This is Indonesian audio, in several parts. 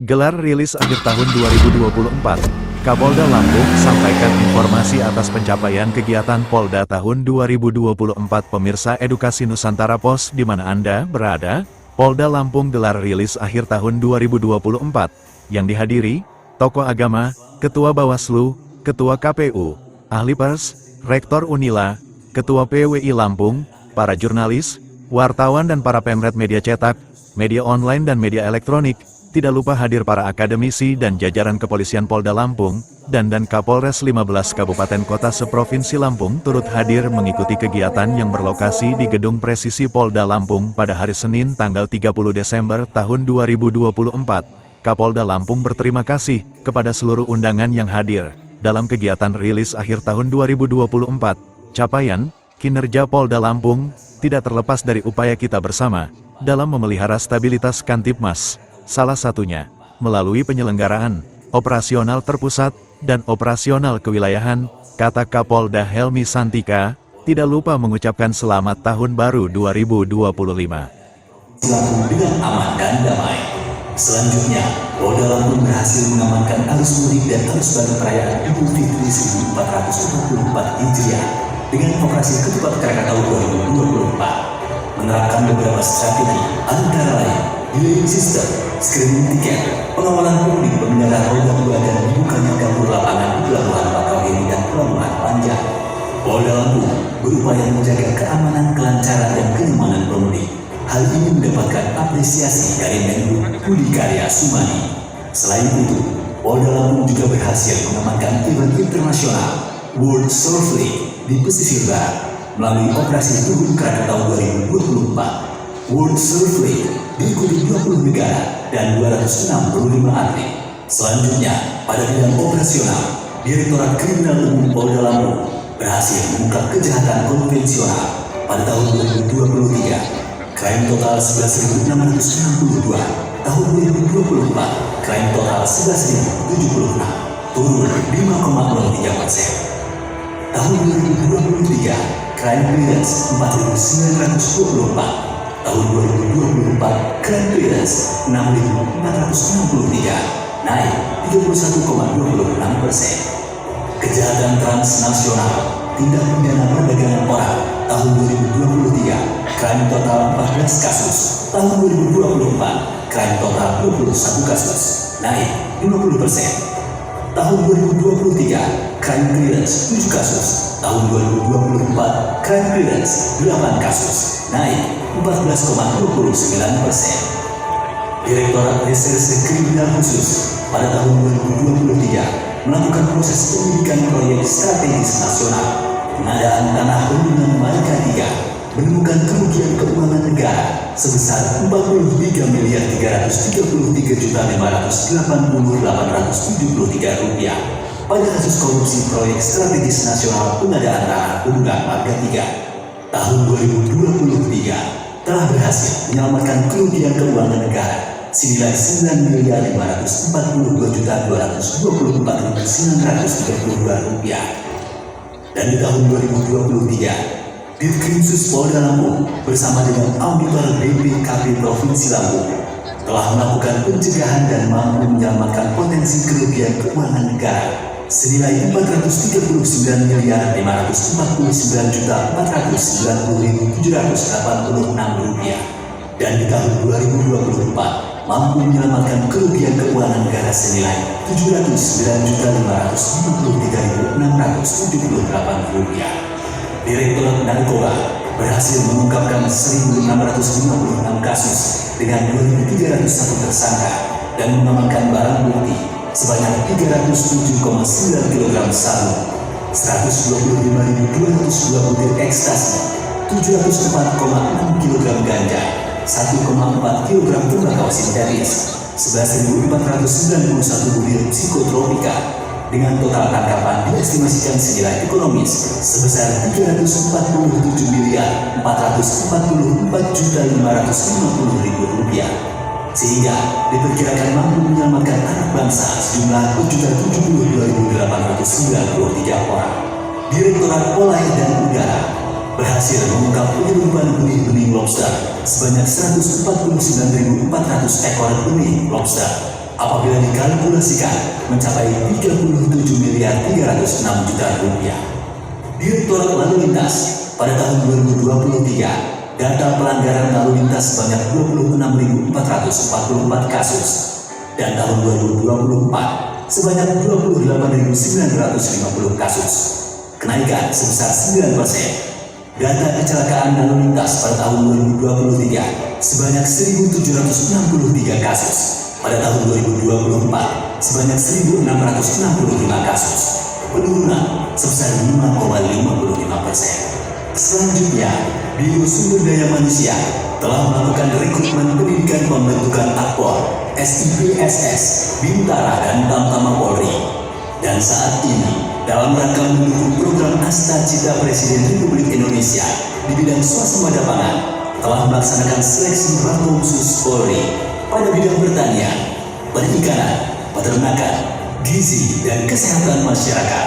Gelar rilis akhir tahun 2024, Kapolda Lampung sampaikan informasi atas pencapaian kegiatan Polda tahun 2024. Pemirsa Edukasi Nusantara Pos di mana Anda berada, Polda Lampung gelar rilis akhir tahun 2024, yang dihadiri, tokoh agama, Ketua Bawaslu, Ketua KPU, ahli pers, Rektor Unila, Ketua PWI Lampung, para jurnalis, wartawan dan para pemret media cetak, media online dan media elektronik. Tidak lupa hadir para akademisi dan jajaran Kepolisian Polda Lampung, dan Kapolres 15 Kabupaten Kota seprovinsi Lampung turut hadir mengikuti kegiatan yang berlokasi di Gedung Presisi Polda Lampung pada hari Senin tanggal 30 Desember tahun 2024. Kapolda Lampung berterima kasih kepada seluruh undangan yang hadir dalam kegiatan rilis akhir tahun 2024. Capaian, kinerja Polda Lampung tidak terlepas dari upaya kita bersama dalam memelihara stabilitas Kamtibmas. Salah satunya, melalui penyelenggaraan operasional terpusat dan operasional kewilayahan, kata Kapolda Helmi Santika, tidak lupa mengucapkan selamat tahun baru 2025. Lampung dengan aman dan damai. Selanjutnya, Polda Lampung berhasil mengamankan arus mudik dan arus balik perayaan Idul Fitri 1444 Hijriah dengan operasi ketupat Krakatau 2024, menerapkan beberapa strategi antara lain delaying system, screening tiket, pengawalan pemudik pengendara roda 2 dan dibukanya dapur lapangan di Pelabuhan Bakauheni dan Pelabuhan Panjang. Polda Lampung berupaya menjaga keamanan, kelancaran, dan kenyamanan pemudik. Hal ini mendapatkan apresiasi dari Menlu Budi Karya Sumadi. Selain itu, Polda Lampung juga berhasil mengamankan event internasional World Surf League di pesisir barat melalui operasi Turun Krakatau 2024. World Surf League diikuti 20 negara dan 265 atlet. Selanjutnya, pada bidang operasional, Direktorat Kriminal Umum Polda Lampung berhasil mengungkap kejahatan konvensional pada tahun 2023. Crime total 11.662, tahun 2024, crime total 11.076, turun 5,03%. Tahun 2023, crime clearance 4.924, tahun 2024, crime clearance 6.463, naik 31,26%. Kejahatan transnasional, tindak pidana perdagangan orang, tahun 2023, crime total 14 kasus, tahun 2024, crime total 21 kasus, naik 50%. Tahun 2023, crime clearance 7 kasus, tahun 2024, crime clearance 8 kasus, naik 14,29%. Direktorat Reserse Kriminal Khusus pada tahun 2023 melakukan proses penyidikan proyek strategis nasional pengadaan tanah bendungan Marga 3, menemukan kerugian keuangan negara sebesar 43.533.873 rupiah pada kasus korupsi proyek strategis nasional pengadaan tanah bendungan Marga 3. Tahun 2023 telah berhasil menyelamatkan kerugian keuangan negara senilai Rp9.542.924.932 dan di tahun 2023 Ditkrimsus Polda Lampung bersama dengan auditor BPKP Provinsi Lampung telah melakukan pencegahan dan mampu menyelamatkan potensi kerugian keuangan negara senilai Rp439.490.786 dan di tahun 2024 mampu menyelamatkan kerugian keuangan negara senilai Rp709.153.678. Direktorat Narkoba berhasil mengungkapkan 1.656 kasus dengan 2.301 tersangka dan mengamankan barang bukti sebanyak 307,9 kg sabu, 125.202 butir ekstasi, 704,6 kg ganja, 1,4 kg tembakau sintetis, 11.491 butir psikotropika, dengan total tangkapan diestimasikan senilai ekonomis sebesar Rp344.444.550.000, sehingga diperkirakan mampu menyelamatkan anak bangsa sejumlah 472.893 orang. Direktorat Polair dan Udara berhasil mengungkap penyelundupan benih-benih lobster sebanyak 149.400 ekor benih lobster apabila dikalkulasikan mencapai 37 miliar 306 juta rupiah. Direktorat Lalu Lintas pada tahun 2023, data pelanggaran lalu lintas sebanyak 26.444 kasus, dan tahun 2024 sebanyak 28.950 kasus, kenaikan sebesar 9%. Data kecelakaan lalu lintas pada tahun 2023 sebanyak 1.763 kasus, pada tahun 2024 sebanyak 1.665 kasus, penurunan sebesar 5,55%. Selanjutnya, Biro Sumber Daya Manusia telah melakukan rekrutmen pendidikan pembentukan Akpol, SIPSS, Bintara dan Tamtama Polri. Dan saat ini, dalam rangka mendukung program Asta Cita Presiden Republik Indonesia di bidang swasembada pangan, telah melaksanakan seleksi Bakomsus Polri pada bidang pertanian, perikanan, peternakan, gizi, dan kesehatan masyarakat.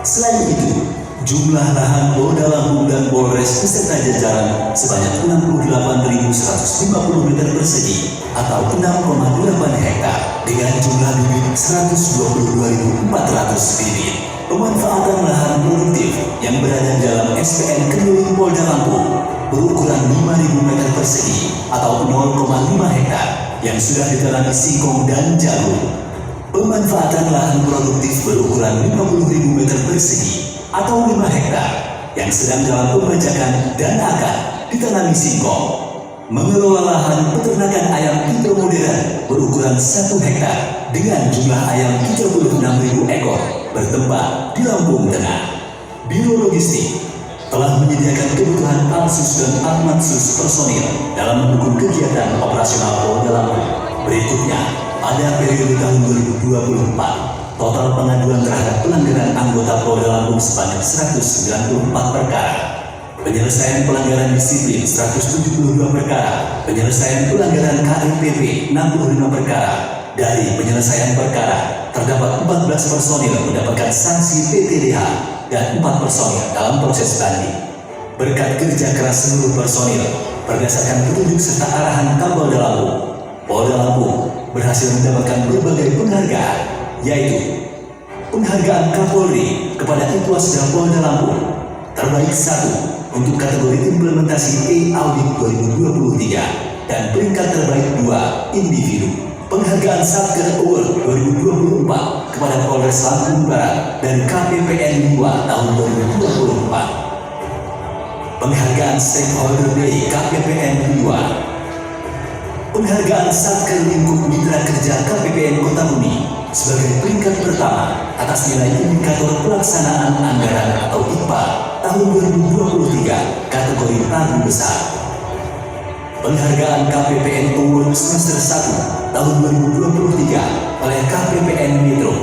Selain itu, jumlah lahan Polda Lampung dan Polres beserta jajaran sebanyak 68.150 meter persegi atau 6,8 hektar dengan jumlah bibit 122.400 bibit. Pemanfaatan lahan produktif yang berada dalam SPN Keliling Polda Lampung berukuran 5.000 meter persegi atau 0,5 hektar yang sudah ditanami singkong dan jagung. Pemanfaatan lahan produktif berukuran 50.000 meter persegi atau 5 hektar yang sedang dalam pembajakan dan akan ditanami singkong. Mengelola lahan peternakan ayam hidro modern berukuran 1 hektar dengan jumlah ayam 36.000 ekor bertempat di Lampung Tengah. Biro Logistik telah menyediakan kebutuhan Alsus dan Almatsus personil dalam mendukung kegiatan operasional Polda Lampung. Berikutnya, pada periode tahun 2024, total pengaduan terhadap pelanggaran anggota Polda Lampung sebanyak 194 perkara. Penyelesaian pelanggaran disiplin 172 perkara, penyelesaian pelanggaran KLPP 65 perkara. Dari penyelesaian perkara, terdapat 14 personil mendapatkan sanksi PTDH dan 4 personil dalam proses banding. Berkat kerja keras seluruh personil, berdasarkan petunjuk serta arahan Kapolda Lampung, Polda Lampung berhasil mendapatkan berbagai penghargaan, yaitu penghargaan Kapolri kepada Itwasda Polda Lampung terbaik 1 untuk kategori implementasi E-Audit 2023 dan peringkat terbaik 2 individu. Penghargaan Satker Award 2024 kepada Polres Lampung Barat dan KPPN 2 tahun 2024. Penghargaan Stakeholder Day KPPN 2. Penghargaan Satker Lingkup Mitra Kerja KPPN Kota Bumi sebagai peringkat pertama atas nilai indikator pelaksanaan anggaran atau IPA tahun 2023 kategori pagu besar. Penghargaan KPPN Award semester 1 tahun 2023 oleh KPPN Metro,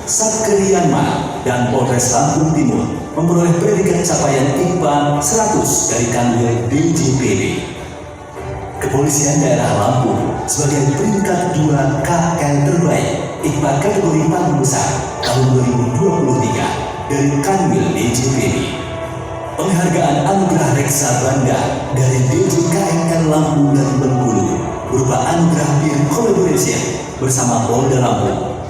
Satker Yanma, dan Polres Lampung Timur memperoleh predikat capaian IPA 100 dari Kanwil DJPB. Kepolisian Daerah Lampung sebagai peringkat 2 KL terbaik IPA kategori pagu besar tahun 2023 dari Kanwil DJPB. Penghargaan Anugerah Reksa Banda dari DJKML Lampung dan Bengkulu berupa Anugerah Peer Collaboration bersama Polda Lampung.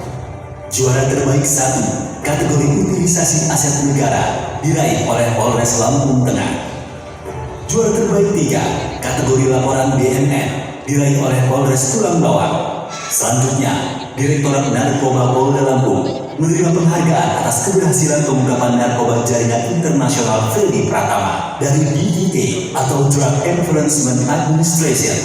Juara terbaik 1 kategori utilisasi aset negara diraih oleh Polres Lampung Tengah. Juara terbaik 3 kategori laporan BNN diraih oleh Polres Tulang Bawang. Selanjutnya, Direktorat Narkoba Polda Lampung menerima penghargaan atas keberhasilan pengungkapan narkoba jaringan internasional Freddy Pratama dari DEA atau Drug Enforcement Administration,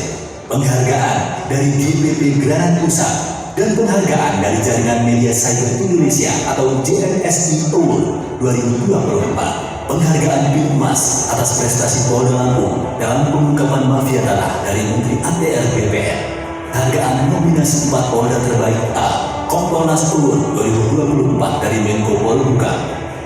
penghargaan dari GPP Granat Pusat, dan penghargaan dari Jaringan Media Cyber Indonesia atau JMSI Award 2024. Penghargaan Bitmas atas prestasi Polda Lampung dalam pengungkapan mafia tanah dari Menteri ATR BPN. Hargaan nominasi 4 Polda terbaik A Kompolnas Award 2024 dari Menko Polhukam.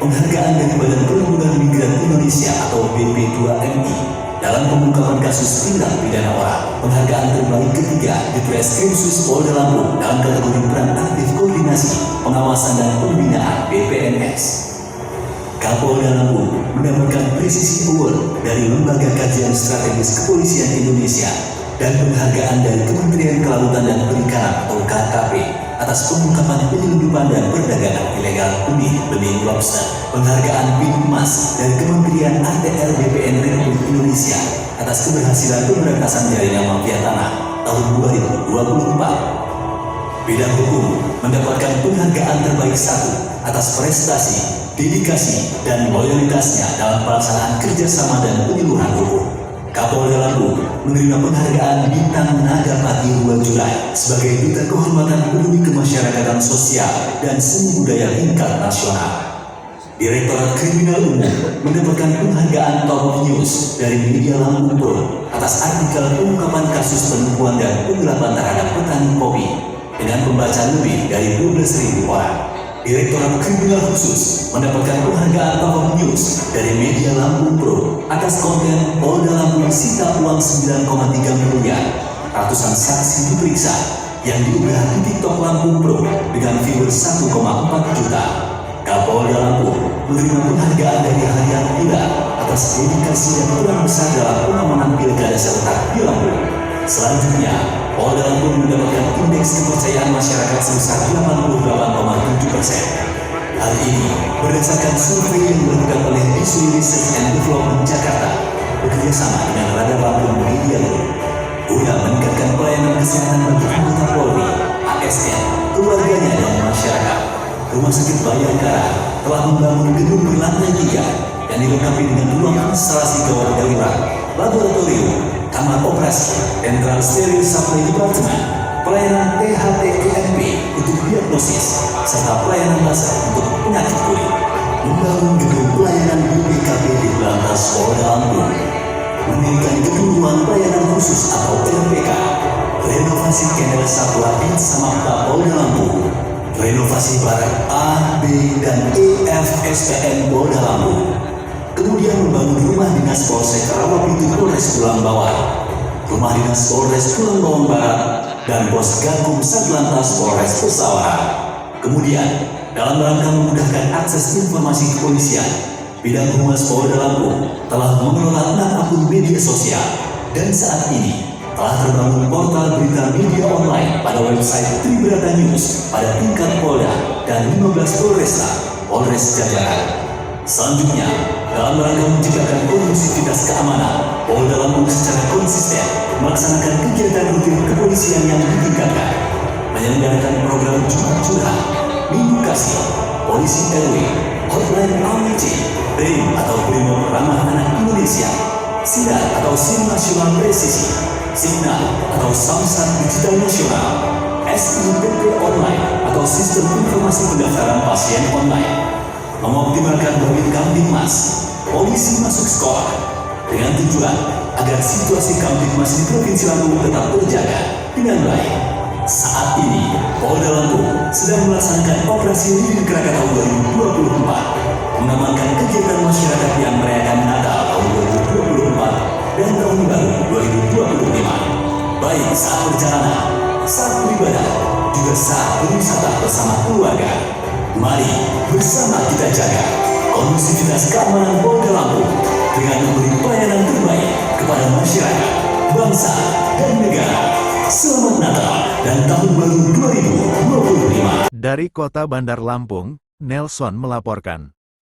Penghargaan dari Badan Perlindungan Migran Indonesia atau BP2MI dalam pengungkapan kasus tindak pidana orang. Penghargaan terbaik ketiga di Treskrimsus Polda Lampung dalam kategori peran aktif koordinasi, pengawasan dan pembinaan BPNS. Kapolda Lampung mendapatkan Presisi Award dari Lembaga Kajian Strategis Kepolisian Indonesia dan penghargaan dari Kementerian Kelautan dan Perikanan atau KKP atas pengungkapan penyelundupan dan perdagangan ilegal benih lobster. Penghargaan PIN Emas dari Kementerian ATR BPN Republik Indonesia atas keberhasilan pemberantasan jaringan mafia tanah tahun 2024. Bidang hukum mendapatkan penghargaan terbaik 1 atas prestasi, dedikasi, dan loyalitasnya dalam pelaksanaan kerjasama dan penyuluhan hukum. Kapolda Lampung menerima penghargaan Bintang Naga Pati 2 Julai sebagai Duta Kehormatan Peduli Kemasyarakatan Sosial dan Seni Budaya tingkat nasional. Direktorat Kriminal Umum mendapatkan penghargaan Top of News dari Media Lampung Pro atas artikel pengungkapan kasus penipuan dan penggelapan terhadap petani kopi dengan pembaca lebih dari 12.000 orang. Direktorat Kriminal Khusus mendapatkan penghargaan Top of News dari Media Lampung Pro atas konten Polda Lampung sita uang 9,3 miliar. Ratusan saksi diperiksa yang diunggah di TikTok Lampung Pro dengan viewer 1,4 juta. Kapolda Lampung menerima penghargaan dari Harian Pila atas dedikasi dan peran besar dalam pengamanan pilkada serentak di Lampung. Selanjutnya, Polda Lampung mendapatkan indeks kepercayaan masyarakat sebesar 88,7%. Hal ini berdasarkan survei yang dilakukan oleh Isu Research and Development Jakarta bekerjasama dengan Radar Lampung Media Group guna meningkatkan pelayanan kesehatan bagi anggota Polri, ASN, keluarganya dan masyarakat. Rumah Sakit Bayangkara telah membangun gedung berlantai 3 yang dilengkapi dengan ruang instalasi gawat darurat, laboratorium, kamar operasi, Central Sterile Supply Department, pelayanan THT-EMP untuk diagnosis, serta pelayanan laser untuk penyakit kulit. Membangun gedung pelayanan BPKP di Belantas Polda Lampung, mendirikan gedung ruang pelayanan khusus atau RPK, renovasi Kennel Satwa di Samapta Polda Lampung, renovasi barak A, B, dan E, F, SPN Polda Lampung. Kemudian membangun rumah dinas Polsek Rawapintu Polres Tulang Bawang, rumah dinas Polres Tulang Bawang Barat, dan pos Gakum Satlantas Polres Pesawaran. Kemudian, dalam rangka memudahkan akses informasi kepolisian, Bidang Humas Polda Lampung telah mengelola 6 akun media sosial dan saat ini telah terbangun portal berita media online pada website Tribrata News pada tingkat Polda dan 15 Polresta, Polres jajaran. Selanjutnya, dalam rangka menciptakan kondusivitas keamanan, Polda Lampung secara konsisten melaksanakan kegiatan rutin kepolisian yang ditingkatkan, menyelenggarakan program Jumat Curhat, Minggu Kasih, Polisi RW, Hotline AMC, BRIM atau Brimob Ramah Anak Indonesia, SINAR atau SIM Nasional Presisi, Signal atau Samsat Digital Nasional, SIPP Online atau Sistem Informasi Pendaftaran Pasien Online, mengoptimalkan Babin Kamtibmas, polisi masuk sekolah, dengan tujuan agar situasi Kamtibmas di Provinsi Lampung tetap terjaga dengan baik. Saat ini, Polda Lampung sedang melaksanakan operasi Lilin Krakatau 2024, mengamankan kegiatan masyarakat yang merayakan Natal tahun 2024 dan Tahun Baru 2025, baik saat perjalanan, saat beribadah, juga saat berwisata bersama keluarga. Mari bersama kita jaga kondusivitas keamanan Polda Lampung dengan memberi pelayanan terbaik kepada masyarakat, bangsa, dan negara. Selamat Natal dan Tahun Baru 2025. Dari Kota Bandar Lampung, Nelson melaporkan.